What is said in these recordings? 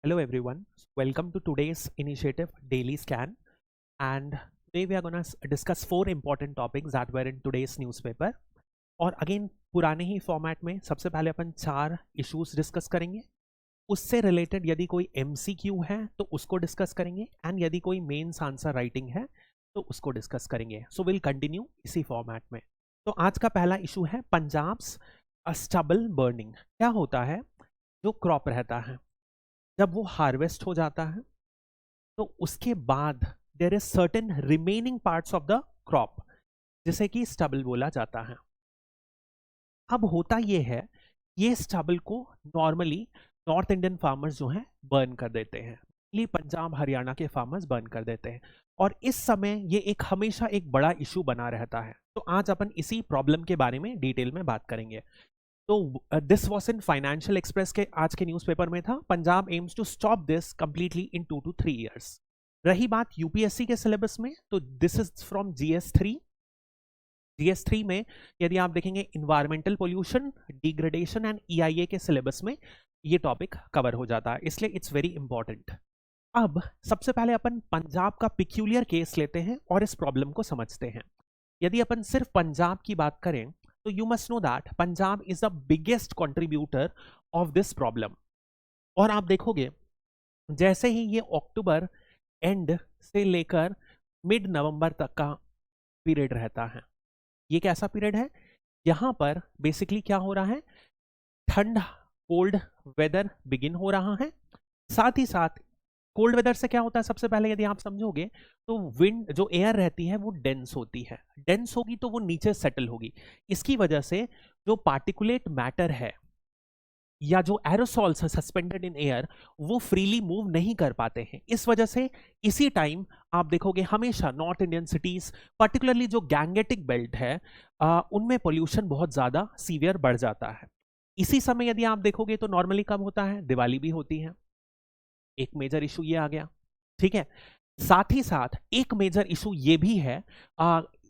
Hello everyone, welcome to today's initiative Daily Scan, and today we are going to discuss four important topics that were in today's newspaper. और again पुराने ही format में सबसे पहले अपन चार issues discuss करेंगे, उससे related यदि कोई MCQ है तो उसको डिस्कस करेंगे एंड यदि कोई मेंस आंसर राइटिंग है तो उसको डिस्कस करेंगे. सो विल कंटिन्यू इसी फॉर्मेट में. तो आज का पहला इशू है पंजाब्स स्टबल बर्निंग. क्या होता है, जो क्रॉप रहता है जब वो हार्वेस्ट हो जाता है तो उसके बाद there is certain remaining parts of the crop जिसे कि स्टबल बोला जाता है. अब होता ये है, ये स्टबल को नॉर्मली नॉर्थ इंडियन फार्मर्स जो हैं बर्न कर देते हैं, पंजाब हरियाणा के फार्मर्स बर्न कर देते हैं और इस समय ये एक हमेशा एक बड़ा इशू बना रहता है. तो आज अपन इसी प्रॉब्लम के बारे में डिटेल में बात करेंगे. तो this was in Financial Express के आज के न्यूज़पेपर में था. Punjab aims to stop this completely in 2 to 3 years. रही बात यूपीएससी के सिलेबस में, तो this is from GS3. GS3 में यदि आप देखेंगे environmental pollution, degradation and EIA के सिलेबस में ये टॉपिक कवर हो जाता है, इसलिए इट्स वेरी इंपॉर्टेंट. अब सबसे पहले अपन पंजाब का पिक्यूलियर केस लेते हैं और इस प्रॉब्लम को समझते हैं. यदि अपन सिर्फ पंजाब की बात करें तो you must know that Punjab is the biggest contributor of this problem. और आप देखोगे जैसे ही ये अक्टूबर एंड से लेकर मिड नवंबर तक का पीरियड रहता है, ये कैसा पीरियड है, यहां पर बेसिकली क्या हो रहा है, ठंड कोल्ड वेदर बिगिन हो रहा है. साथ ही साथ कोल्ड वेदर से क्या होता है, सबसे पहले यदि आप समझोगे तो विंड जो एयर रहती है वो डेंस होती है, डेंस होगी तो वो नीचे सेटल होगी. इसकी वजह से जो पार्टिकुलेट मैटर है या जो एरोसॉल्स है सस्पेंडेड इन एयर वो फ्रीली मूव नहीं कर पाते हैं. इस वजह से इसी टाइम आप देखोगे हमेशा नॉर्थ इंडियन सिटीज, पर्टिकुलरली जो गैंगेटिक बेल्ट है उनमें पोल्यूशन बहुत ज्यादा सीवियर बढ़ जाता है. इसी समय यदि आप देखोगे तो नॉर्मली कब होता है, दिवाली भी होती है. एक मेजर इशू ये आ गया, ठीक है. साथ ही साथ एक मेजर इशू ये भी है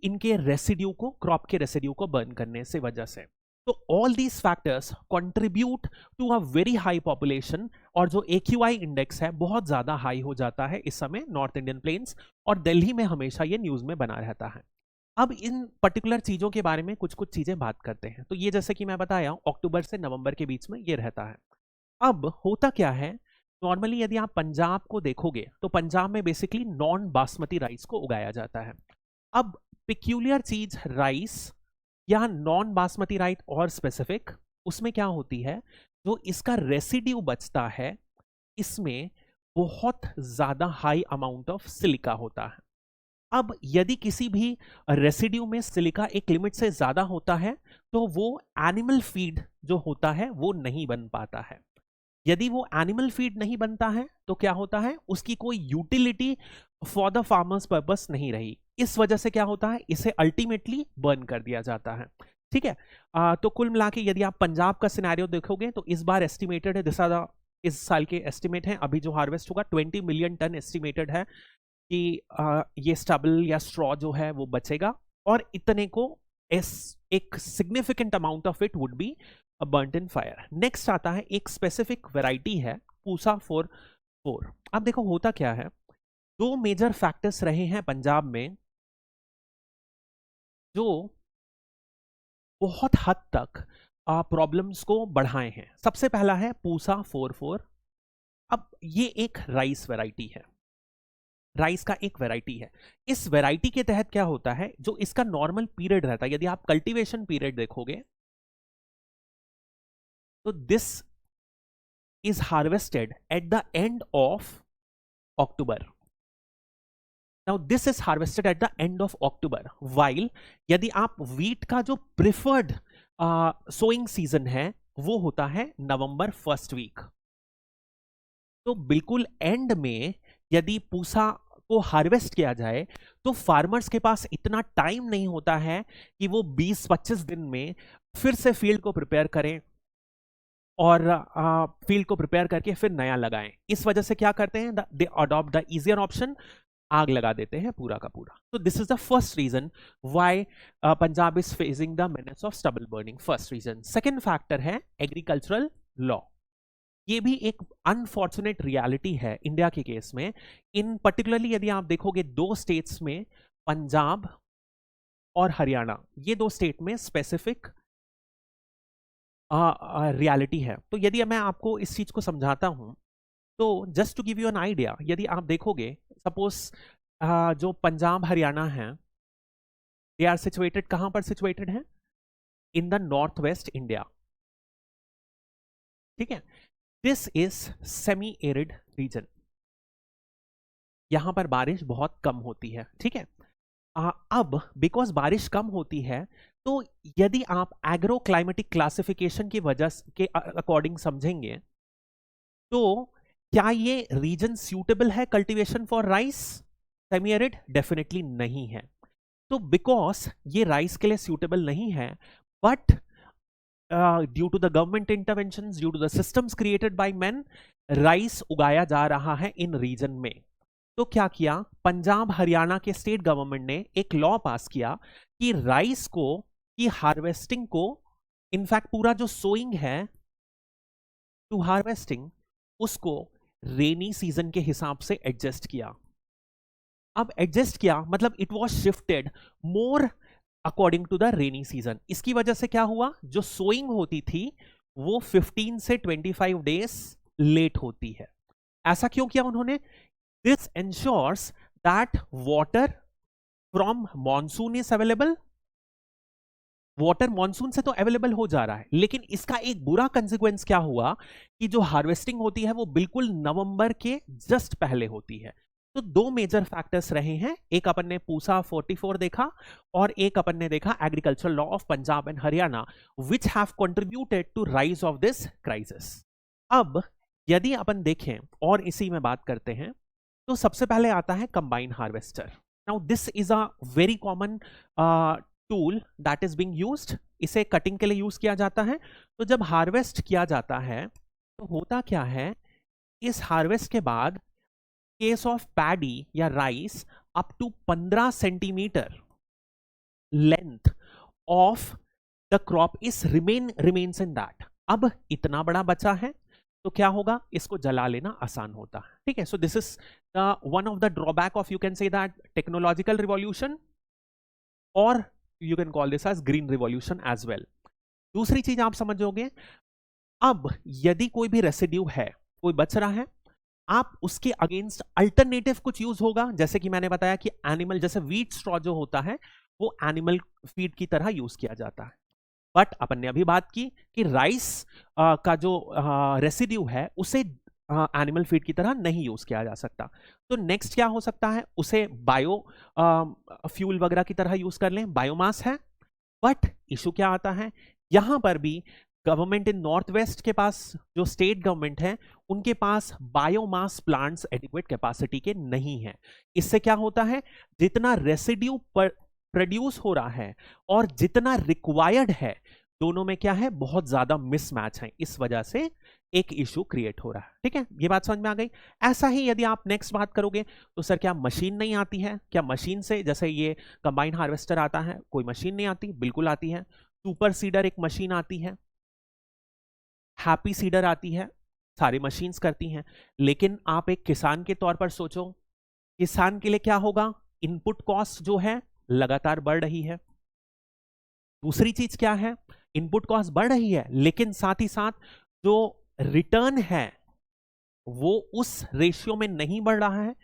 इनके रेसिड्यू को, क्रॉप के रेसिड्यू को बर्न करने से वजह से. तो all these factors contribute to a very high population और जो AQI इंडेक्स है बहुत ज्यादा हाई हो जाता है इस समय नॉर्थ इंडियन प्लेन्स, और दिल्ली में हमेशा ये न्यूज में बना रहता है. अब इन पर्टिकुलर चीजों के बारे में कुछ कुछ चीजें बात करते हैं. तो ये जैसे कि मैं बताया अक्टूबर से नवंबर के बीच में ये रहता है. अब होता क्या है, नॉर्मली यदि आप पंजाब को देखोगे तो पंजाब में बेसिकली नॉन बासमती राइस को उगाया जाता है. अब पिक्यूलियर चीज राइस या नॉन बासमती राइस और स्पेसिफिक, उसमें क्या होती है, जो इसका रेसिड्यू बचता है इसमें बहुत ज्यादा हाई अमाउंट ऑफ सिलिका होता है. अब यदि किसी भी रेसिड्यू में सिलिका एक लिमिट से ज्यादा होता है तो वो एनिमल फीड जो होता है वो नहीं बन पाता है. यदि वो एनिमल फीड नहीं बनता है तो क्या होता है, उसकी कोई utility for the farmers purpose नहीं रही. इस वजह से क्या होता है, इसे अल्टीमेटली बर्न कर दिया जाता है. ठीक है. तो कुल मिला के यदि आप पंजाब का सिनेरियो देखोगे तो इस बार एस्टिमेटेड है, इस साल के एस्टिमेट है, अभी जो हार्वेस्ट होगा 20 मिलियन टन एस्टिमेटेड है कि ये स्टबल या स्ट्रॉ जो है वो बचेगा और इतने को एक significant amount of it would be burnt in fire. Next आता है एक स्पेसिफिक वैरायटी है पूसा 4-4. अब देखो होता क्या है, दो मेजर फैक्टर्स रहे हैं पंजाब में जो बहुत हद तक प्रॉब्लम्स को बढ़ाए हैं. सबसे पहला है पूसा 4-4. अब ये एक राइस वैरायटी है, राइस का एक वैरायटी है. इस वैरायटी के तहत क्या होता है, जो इसका नॉर्मल पीरियड रहता है, यदि आप कल्टीवेशन पीरियड देखोगे तो this is harvested at the end of October. Now this is harvested at the end of October, while यदि आप वीट का जो प्रिफर्ड सोइंग सीजन है वो होता है नवंबर फर्स्ट वीक. तो बिल्कुल एंड में यदि पूसा को हार्वेस्ट किया जाए तो फार्मर्स के पास इतना टाइम नहीं होता है कि वो 20-25 दिन में फिर से फील्ड को प्रिपेयर करें और फील्ड को प्रिपेयर करके फिर नया लगाएं. इस वजह से क्या करते हैं, they adopt the easier option, आग लगा देते हैं पूरा का पूरा. तो this is the first reason why Punjab is facing the menace of stubble burning. First reason. Second factor है एग्रीकल्चरल लॉ. ये भी एक अनफॉर्चुनेट रियलिटी है इंडिया के केस में। इन पर्टिकुलरली यदि आप देखोगे दो स्टेट्स में, पंजाब और हरियाणा, ये दो स्टेट में स्पेसिफिक रियलिटी है। तो यदि मैं आपको इस चीज को समझाता हूं, तो just to give you an idea, यदि आप देखोगे सपोज जो पंजाब हरियाणा है, दे आर सिचुएटेड कहां पर सिचुएटेड है? In the north west India. ठीक है, this is semi arid region, यहां पर बारिश बहुत कम होती है। ठीक है, अब बिकॉज बारिश कम होती है, तो यदि आप एग्रो क्लाइमेटिक क्लासिफिकेशन की वजह के अकॉर्डिंग समझेंगे, तो क्या ये रीजन सूटेबल है cultivation for rice? Semi arid definitely नहीं है। तो बिकॉज ये राइस के लिए सूटेबल नहीं है, but due to the government intervention, due to the systems created by man, rice उगाया जा रहा है इन रीजन में। तो क्या किया पंजाब हरियाणा के स्टेट गवर्नमेंट ने? एक लॉ पास किया कि राइस को की हार्वेस्टिंग को, इनफैक्ट पूरा जो सोइंग है टू हार्वेस्टिंग, उसको रेनी सीजन के हिसाब से एडजस्ट किया। अब एडजस्ट किया मतलब it was shifted more according to the rainy season. इसकी वजह से क्या हुआ, जो सोइंग होती थी वो 15 से 25 डेज लेट होती है। ऐसा क्यों किया उन्होंने? This ensures that water from monsoon is available. Water monsoon से तो अवेलेबल हो जा रहा है, लेकिन इसका एक बुरा कंसिक्वेंस क्या हुआ कि जो हार्वेस्टिंग होती है वो बिल्कुल नवंबर के जस्ट पहले होती है। तो दो मेजर फैक्टर्स रहे हैं, एक अपन ने पूसा 44 देखा और एक अपन ने देखा agricultural law of Punjab and Haryana, which have contributed to rise of this crisis. अब यदि अपन देखें और इसी में बात करते हैं, तो सबसे पहले आता है combine harvester. Now this is a very common tool that is being used. इसे कटिंग के लिए यूज किया जाता है। तो जब हार्वेस्ट किया जाता है तो होता क्या है, इस हार्वेस्ट के बाद केस ऑफ पैडी या rice up to 15 centimetre length of the crop is remains in that. अब इतना बड़ा बचा है तो क्या होगा, इसको जला लेना आसान होता है। ठीक है, so this is the one of the drawback of, you can say that, technological revolution, और you can call this as green revolution as well. दूसरी चीज आप समझोगे, अब यदि कोई भी रेसिड्यू है, कोई बच रहा है, आप उसके अगेंस्ट अल्टरनेटिव कुछ यूज होगा। जैसे कि मैंने बताया कि एनिमल, जैसे व्हीट स्ट्रॉ जो होता है वो एनिमल फीड की तरह यूज किया जाता है। बट अपन ने अभी बात की कि राइस का जो रेसिड्यू है उसे एनिमल फीड की तरह नहीं यूज किया जा सकता। तो नेक्स्ट क्या हो सकता है, उसे बायो फ्यूल वगैरह की तरह यूज कर लें, बायोमास है। बट इशू क्या आता है, यहां पर भी गवर्नमेंट इन नॉर्थ वेस्ट के पास, जो स्टेट गवर्नमेंट है, उनके पास बायोमास प्लांट्स एडिक्वेट कैपेसिटी के नहीं है। इससे क्या होता है, जितना रेसिड्यू प्रोड्यूस हो रहा है और जितना रिक्वायर्ड है, दोनों में क्या है, बहुत ज्यादा मिसमैच है। इस वजह से एक इशू क्रिएट हो रहा है। ठीक है, ये बात समझ में आ गई। ऐसा ही यदि आप नेक्स्ट बात करोगे तो सर क्या मशीन नहीं आती है? क्या मशीन से, जैसे ये कंबाइन हार्वेस्टर आता है, कोई मशीन नहीं आती? बिल्कुल आती है। सुपर सीडर एक मशीन आती है, हैप्पी सीडर आती है, सारी मशीन्स करती हैं। लेकिन आप एक किसान के तौर पर सोचो, किसान के लिए क्या होगा, इनपुट कॉस्ट जो है लगातार बढ़ रही है। दूसरी चीज क्या है, इनपुट कॉस्ट बढ़ रही है, लेकिन साथ ही साथ जो रिटर्न है वो उस रेशियो में नहीं बढ़ रहा है।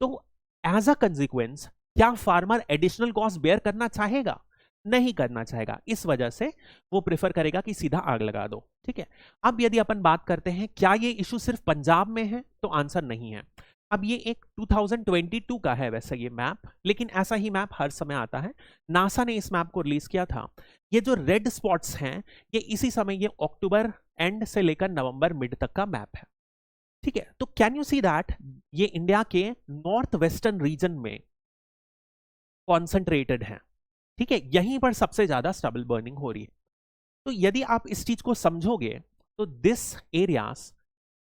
तो एज अ कंसिक्वेंस क्या फार्मर एडिशनल कॉस्ट बेयर करना चाहेगा? नहीं करना चाहेगा। इस वजह से वो प्रेफर करेगा कि सीधा आग लगा दो। ठीक है, अब यदि अपन बात करते हैं क्या ये इशू सिर्फ पंजाब में है, तो आंसर नहीं है। अब ये एक 2022 का है वैसे ये मैप, लेकिन ऐसा ही मैप हर समय आता है। नासा ने इस मैप को रिलीज किया था। ये जो रेड स्पॉट्स हैं, ये इसी समय, ये अक्टूबर एंड से लेकर नवंबर मिड तक का मैप है। ठीक है, तो कैन यू सी दैट ये इंडिया के नॉर्थ वेस्टर्न रीजन में कॉन्सेंट्रेटेड है। ठीक है, यहीं पर सबसे ज्यादा स्टबल बर्निंग हो रही है। तो यदि आप इस चीज को समझोगे तो this areas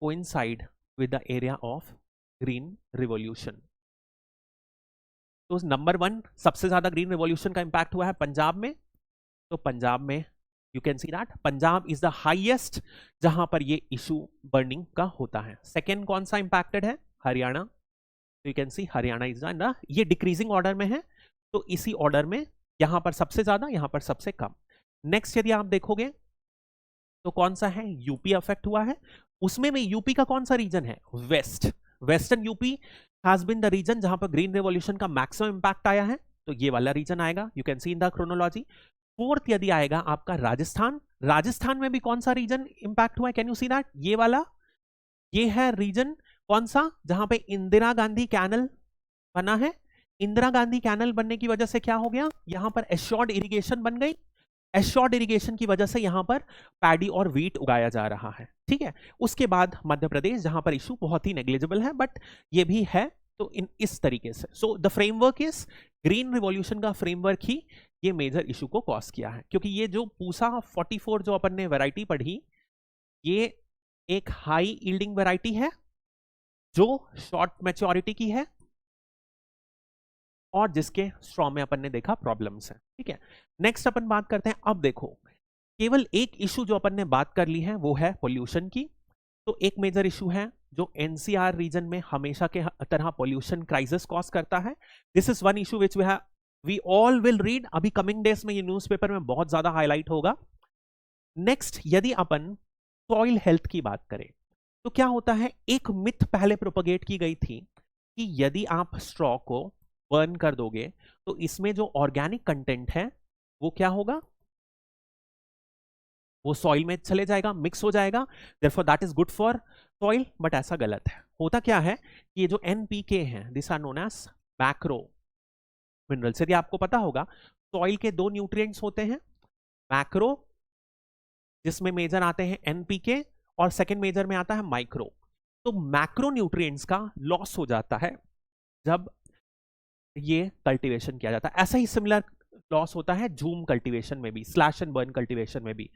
coincide with the area of green revolution. तो नंबर 1 सबसे ज्यादा ग्रीन रिवॉल्यूशन का इंपैक्ट हुआ है पंजाब में। तो पंजाब में you can see that Punjab is the highest जहां पर ये इशू बर्निंग का होता है। सेकेंड कौन सा इंपैक्टेड है? हरियाणा। तो you can C Haryana is the, ये डिक्रीजिंग ऑर्डर में है, तो इसी ऑर्डर में यहां पर सबसे ज्यादा, यहां पर सबसे कम। नेक्स्ट यदि आप देखोगे तो कौन सा है? यूपी अफेक्ट हुआ है। उसमें में यूपी का कौन सा रीजन है? West. Western UP has been the region जहां पर ग्रीन रेवोल्यूशन का मैक्सिमम इंपैक्ट आया है, तो ये वाला रीजन आएगा। You can see in the chronology. Fourth यदि आएगा आपका राजस्थान। राजस्थान में भी कौन सा रीजन इंपैक्ट हुआ है? Can you see that? ये वाला, ये है रीजन कौन सा? जहां पे इंदिरा गांधी कैनल बना है। इंदिरा गांधी कैनल बनने की वजह से क्या हो गया? यहां पर एश्योर्ड इरिगेशन बन गई। एश्योर्ड इरिगेशन की वजह से यहां पर पैडी और व्हीट उगाया जा रहा है, ठीक है। उसके बाद मध्य प्रदेश, जहां पर इशू बहुत ही नेग्लिजिबल है, बट ये भी है। तो इन इस तरीके से so the framework is, green revolution का फ्रेमवर्क ही ये मेजर इशू को कॉज किया है। क्योंकि ये जो पूसा 44 जो अपन ने वैरायटी पढ़ी, ये एक हाई यील्डिंग वैरायटी है जो शॉर्ट मैच्योरिटी की है और जिसके स्ट्रॉ में अपन ने देखा प्रॉब्लम्स है, ठीक है। नेक्स्ट अपन बात करते हैं। अब देखो, केवल एक इशू जो अपन ने बात कर ली है वो है पोल्यूशन की। तो एक मेजर इशू है जो एनसीआर रीजन में हमेशा के तरह पोल्यूशन क्राइसिस कॉज करता है। This is one issue which we all will read. अभी कमिंग डेज में ये न्यूज़पेपर में बहुत ज्यादा हाईलाइट होगा। नेक्स्ट यदि अपन सॉइल हेल्थ की बात करें तो क्या होता है, एक मिथ पहले प्रोपगेट की गई थी कि यदि आप स्ट्रॉ को बर्न कर दोगे तो इसमें जो ऑर्गेनिक कंटेंट है वो क्या होगा? वो सॉइल में चले जाएगा, मिक्स हो जाएगा, therefore that is good for soil. But ऐसा गलत है। होता क्या है कि ये जो एनपीके हैं, this are known as macro minerals. यदि आपको पता होगा, सॉइल के दो न्यूट्रिएंट्स होते हैं, मैक्रो जिसमें मेजर आते हैं एनपीके और सेकेंड मेजर में आता है माइक्रो। तो मैक्रो न्यूट्रिएंट्स का लॉस हो जाता है जब ये कल्टीवेशन किया जाता है। ऐसा ही सिमिलर लॉस होता है जूम कल्टीवेशन में भी, स्लैश एंड बर्न कल्टीवेशन में भी।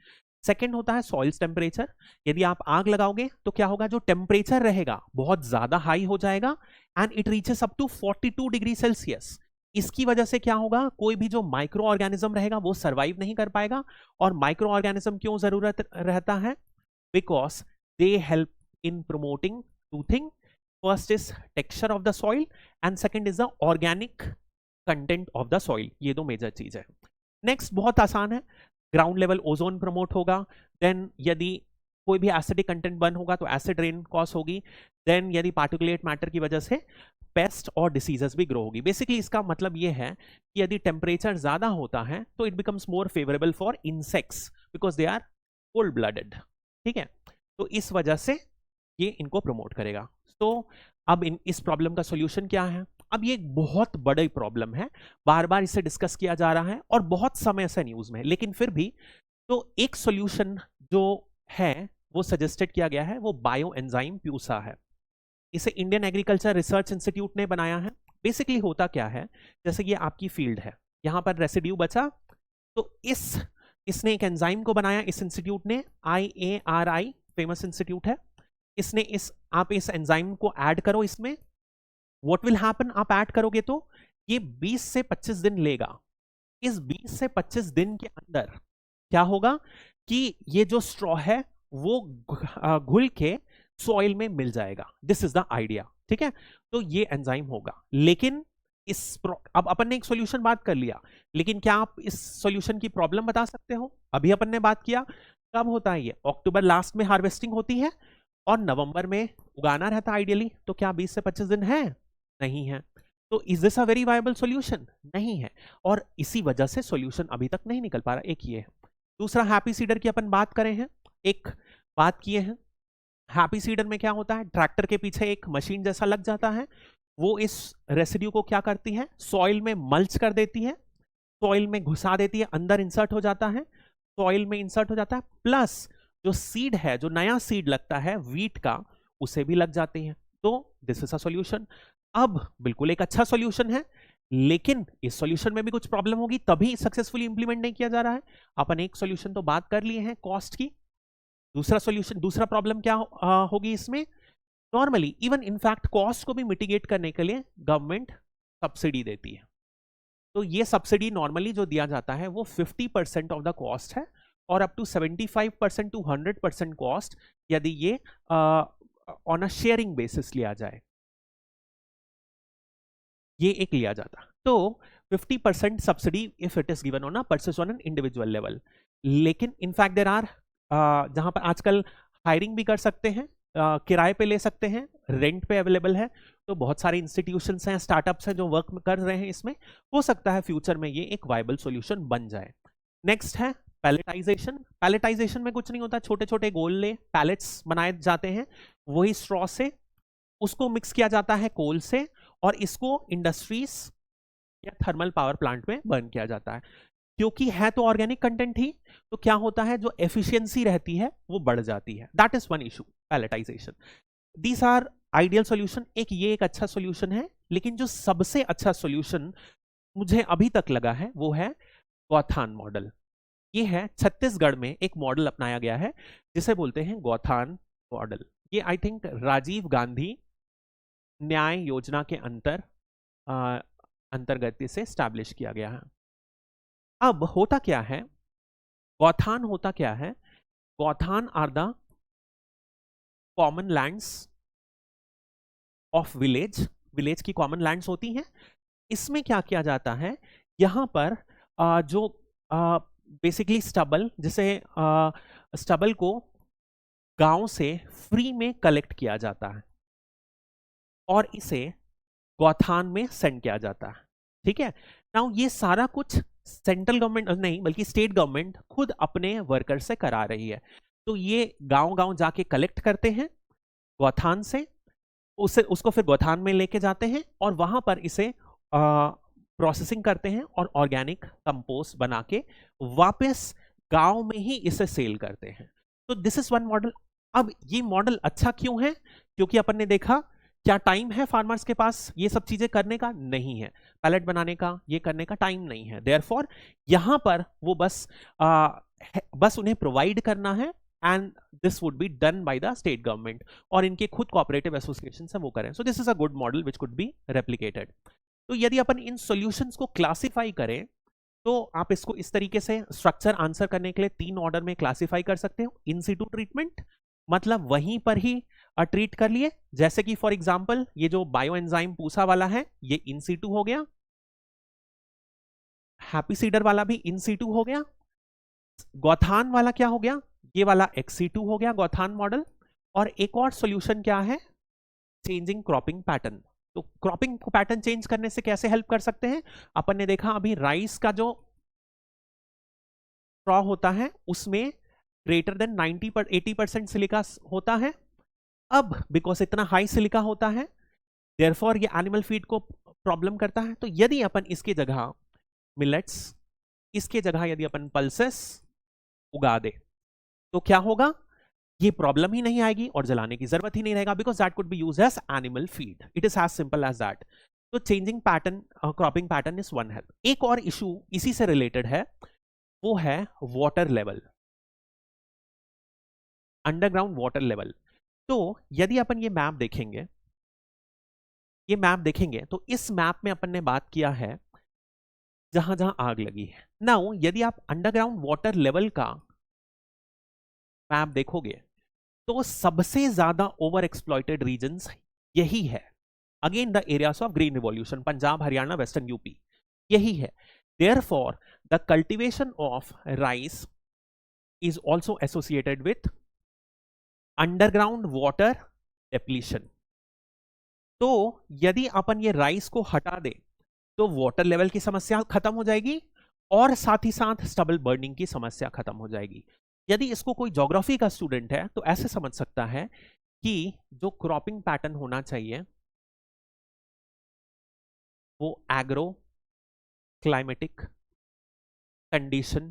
सेकंड होता है सॉइल्स टेम्परेचर। यदि आप आग लगाओगे तो क्या होगा, जो टेम्परेचर रहेगा बहुत ज्यादा हाई हो जाएगा and it reaches up to 42 degree Celsius. इसकी वजह से क्या होगा, कोई भी जो माइक्रो ऑर्गेनिज्म रहेगा वो सर्वाइव नहीं कर पाएगा। और माइक्रो ऑर्गेनिज्म क्यों जरूरत रहता है? Because they help in promoting two thing. First is texture of the soil and second is the organic content of the soil. ये दो मेजर चीज है। नेक्स्ट बहुत आसान है, ग्राउंड लेवल ओजोन प्रमोट होगा। देन यदि कोई भी एसिडिक कंटेंट बर्न होगा तो एसिड रेन कॉज होगी। देन यदि पार्टिकुलेट मैटर की वजह से पेस्ट और डिसीजेस भी ग्रो होगी। बेसिकली इसका मतलब ये है कि यदि टेम्परेचर ज्यादा होता है तो it becomes more favourable for insects because they are cold blooded, ठीक है। तो इस वजह से ये इनको प्रमोट करेगा। तो अब इस प्रॉब्लम का सॉल्यूशन क्या है? अब ये एक बहुत बड़ी प्रॉब्लम है, बार बार इसे डिस्कस किया जा रहा है और बहुत समय से न्यूज में, लेकिन फिर भी तो एक सॉल्यूशन जो है वो सजेस्टेड किया गया है, वो बायो एंजाइम प्यूसा है। इसे इंडियन एग्रीकल्चर रिसर्च इंस्टीट्यूट ने बनाया है। बेसिकली होता क्या है, जैसे ये आपकी फील्ड है, यहां पर रेसिड्यू बचा, तो इसने एक एंजाइम को बनाया इस इंस्टीट्यूट ने, IARI फेमस इंस्टीट्यूट है। इसने आप इस एंजाइम को ऐड करो इसमें, व्हाट विल हैपन, आप ऐड करोगे तो ये 20 से 25 दिन लेगा। इस 20 से 25 दिन के अंदर क्या होगा कि ये जो स्ट्रॉ है वो घुल के सॉइल में मिल जाएगा। दिस इज द आइडिया, ठीक है। तो ये एंजाइम होगा। लेकिन अब अपन ने एक सॉल्यूशन बात कर लिया, लेकिन क्या आप इस सॉल्यूशन की प्रॉब्लम बता सकते हो? अभी अपन ने बात किया, कब होता है ये? अक्टूबर लास्ट में हार्वेस्टिंग होती है और नवंबर में उगाना रहता है आइडियली। तो क्या 20 से 25 दिन है? नहीं है। तो is this a very viable solution? नहीं है। और इसी वजह से सॉल्यूशन अभी तक नहीं निकल पा रहा। एक ये है। दूसरा, हैप्पी सीडर की अपन बात करें हैं, एक बात किए हैं। हैप्पी सीडर में क्या होता है, ट्रैक्टर के पीछे एक मशीन जैसा लग जाता है, वो इस रेसिड्यू को क्या करती है, सॉइल में मल्च कर देती है, सॉइल में घुसा देती है, अंदर इंसर्ट हो जाता है, सॉइल में इंसर्ट हो जाता है, प्लस जो सीड है, जो नया सीड लगता है वीट का, उसे भी लग जाती है। तो दिस इज अ सॉल्यूशन। अब बिल्कुल एक अच्छा सॉल्यूशन है, लेकिन इस सॉल्यूशन में भी कुछ प्रॉब्लम होगी, तभी सक्सेसफुली इंप्लीमेंट नहीं किया जा रहा है। अपन एक सॉल्यूशन तो बात कर लिए हैं कॉस्ट की। दूसरा सॉल्यूशन, दूसरा प्रॉब्लम क्या होगी इसमें? नॉर्मली इवन इनफैक्ट कॉस्ट को भी मिटिगेट करने के लिए गवर्नमेंट सब्सिडी देती है। तो ये सब्सिडी नॉर्मली जो दिया जाता है वो 50% ऑफ द कॉस्ट है, और अप टू 75% टू 100% कॉस्ट यदि ये ऑन अ शेयरिंग बेसिस लिया जाए, ये एक लिया जाता। तो 50% subsidy if it is given on a purchase on an individual level. लेकिन इनफैक्ट देयर आर, जहां पर आजकल हायरिंग भी कर सकते हैं, किराए पे ले सकते हैं, रेंट पे अवेलेबल है, तो बहुत सारे इंस्टीट्यूशंस हैं, स्टार्टअप्स हैं जो वर्क कर रहे हैं इसमें। हो सकता है फ्यूचर में ये एक वायबल सॉल्यूशन बन जाए। नेक्स्ट है पैलेटाइजेशन। पैलेटाइजेशन में कुछ नहीं होता, छोटे छोटे गोले पैलेट्स बनाए जाते हैं वही स्ट्रॉ से, उसको मिक्स किया जाता है कोल से, और इसको इंडस्ट्रीज या थर्मल पावर प्लांट में बर्न किया जाता है। क्योंकि है तो ऑर्गेनिक कंटेंट ही, तो क्या होता है, जो एफिशिएंसी रहती है वो बढ़ जाती है। That is one issue, pelletisation. These are ideal solution. एक ये एक अच्छा सॉल्यूशन है, लेकिन जो सबसे अच्छा सॉल्यूशन मुझे अभी तक लगा है वो है गौथान मॉडल। ये है छत्तीसगढ़ में एक मॉडल अपनाया गया है जिसे बोलते हैं गौथान मॉडल। ये आई थिंक राजीव गांधी न्याय योजना के अंतर्गत इसे स्टैब्लिश किया गया है। अब होता क्या है, गौथान होता क्या है, गौथान are the common lands of village. Village की कॉमन लैंड्स होती हैं। इसमें क्या किया जाता है, यहां पर जो बेसिकली स्टबल, जिसे स्टबल को गांव से फ्री में कलेक्ट किया जाता है और इसे गौथान में सेंड किया जाता है। ठीक है, नाउ ये सारा कुछ सेंट्रल गवर्नमेंट नहीं बल्कि स्टेट गवर्नमेंट खुद अपने वर्कर से करा रही है। तो ये गांव गांव जाके कलेक्ट करते हैं गौथान से, उसको फिर गौथान में लेके जाते हैं और वहां पर इसे प्रोसेसिंग करते हैं और ऑर्गेनिक कंपोस्ट बना के वापस गांव में ही इसे सेल करते हैं। तो दिस इज वन मॉडल। अब ये मॉडल अच्छा क्यों है, क्योंकि अपन ने देखा क्या टाइम है फार्मर्स के पास ये सब चीजें करने का, नहीं है, पैलेट बनाने का, ये करने का टाइम नहीं है। देयरफॉर यहां पर वो बस उन्हें प्रोवाइड करना है and this would be done by the state government, और इनके खुद कोऑपरेटिव एसोसिएशन से वो करें। सो this is a good model which could be replicated. तो यदि अपन इन सॉल्यूशंस को क्लासिफाई करें तो आप इसको इस तरीके से स्ट्रक्चर आंसर करने के लिए 3 ऑर्डर में क्लासिफाई कर सकते हो। इन सिटू ट्रीटमेंट, मतलब वहीं पर ही ट्रीट कर लिए, जैसे कि फॉर एग्जांपल ये जो बायो एंजाइम पूसा वाला है ये इन सिटू हो गया, हैप्पी सीडर वाला भी इन सिटू हो गया, गौथान वाला क्या हो गया, ये वाला एक्स2 हो गया गौथान मॉडल। और एक और सॉल्यूशन क्या है, चेंजिंग क्रॉपिंग पैटर्न। तो क्रॉपिंग को पैटर्न चेंज करने से कैसे हेल्प कर सकते हैं, अपन ने देखा अभी राइस का जो स्ट्रॉ होता है उसमें ग्रेटर देन 80% सिलिका होता है। अब बिकॉज इतना हाई सिलिका होता है देयरफॉर ये एनिमल फीड को प्रॉब्लम करता है। तो यदि अपन इसकी जगह मिलेट्स, इसके जगह यदि अपन पल्सेस उगा दे तो क्या होगा, ये प्रॉब्लम ही नहीं आएगी और जलाने की जरूरत ही नहीं रहेगा, because that could be used as animal feed. It is as simple as that. तो changing pattern, cropping pattern is one help. एक और इशू इसी से रिलेटेड है, वो है water level, underground water level. तो यदि अपन ये मैप देखेंगे, ये मैप देखेंगे तो इस मैप में अपन ने बात किया है जहां जहां आग लगी है। नाउ यदि आप अंडरग्राउंड वाटर लेवल का मैप देखोगे तो सबसे ज्यादा ओवर एक्सप्लॉइटेड रीजन्स यही है। Again the areas of green revolution, Punjab, Haryana, western UP, यही है। Therefore the cultivation of rice is also associated with underground water depletion. तो यदि अपन ये राइस को हटा दे तो वाटर लेवल की समस्या खत्म हो जाएगी और साथ ही साथ स्टबल बर्निंग की समस्या खत्म हो जाएगी। यदि इसको कोई ज्योग्राफी का स्टूडेंट है तो ऐसे समझ सकता है कि जो क्रॉपिंग पैटर्न होना चाहिए वो एग्रो क्लाइमेटिक कंडीशन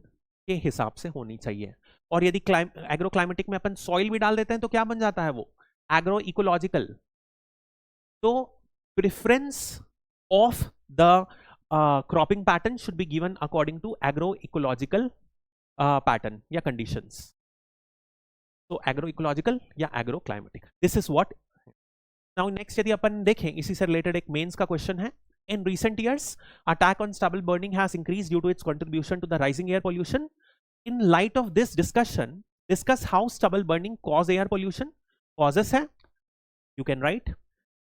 के हिसाब से होनी चाहिए। और यदि एग्रो क्लाइमेटिक में अपन सॉइल भी डाल देते हैं तो क्या बन जाता है, वो एग्रो इकोलॉजिकल। तो preference of the cropping pattern should be given according to agro ecological pattern या कंडीशंस। तो एग्रो इकोलॉजिकल या agro climatic, this is what. Now next यदि अपन देखें, इसी से रिलेटेड एक मेंस का क्वेश्चन है। In recent years, attack on stubble burning has increased due to its contribution to the rising air pollution. in light of this discussion, discuss how stubble burning cause air pollution. Causes है, you can write.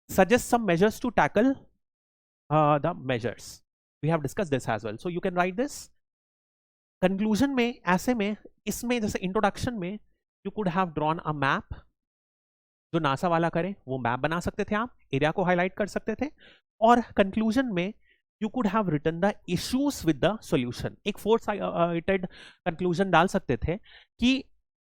Suggest some measures to tackle the measures. We have discussed this as well, so you can write this. Conclusion में, ऐसे में, इसमें जैसे introduction में you could have drawn a map. जो NASA वाला करे वो मैप बना सकते थे, आप एरिया को हाईलाइट कर सकते थे, और कंक्लूजन में you could have written the issues with the solution. एक 4-sided कंक्लूजन डाल सकते थे कि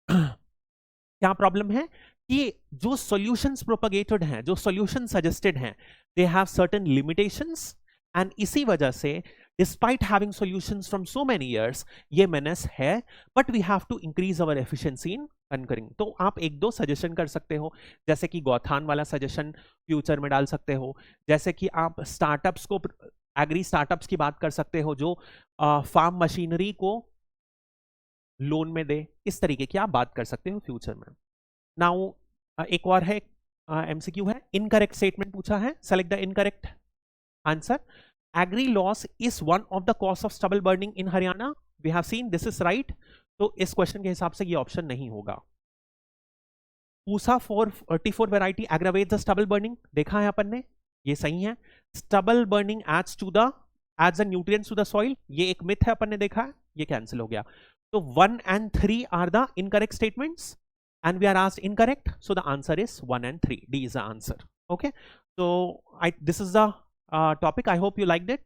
क्या प्रॉब्लम है, कि जो सॉल्यूशंस प्रोपगेटेड हैं, जो सॉल्यूशन सजेस्टेड हैं, they have certain limitations, and इसी वजह से despite having solutions from so many years ये मेनेस है, but we have to increase our efficiency in conquering. तो आप एक दो सजेशन कर सकते हो, जैसे कि गौथान वाला सजेशन फ्यूचर में डाल सकते हो, जैसे कि आप स्टार्टअप्स को, एग्री स्टार्टअप्स की बात कर सकते हो जो फार्म मशीनरी को लोन में दे, इस तरीके की आप बात कर सकते हो फ्यूचर में. नाउ एक और है, एमसीक्यू है, इनकरेक्ट स्टेटमेंट पूछा है, select the incorrect answer. Agri laws is one of the cause of stubble burning in Haryana. We have seen this is right. तो इस क्वेश्चन के हिसाब से ये ऑप्शन नहीं होगा. Pusa 444 variety aggravate the stubble burning, देखा है अपन ने, ये सही है. Stubble burning adds the nutrients to the soil, ये एक मिथ है, अपन ने देखा है, ये कैंसिल हो गया. तो 1 and 3 are the incorrect statements and we are asked incorrect, so the answer is 1 and 3. D is the answer. Okay, so this is the topic. I hope you liked it.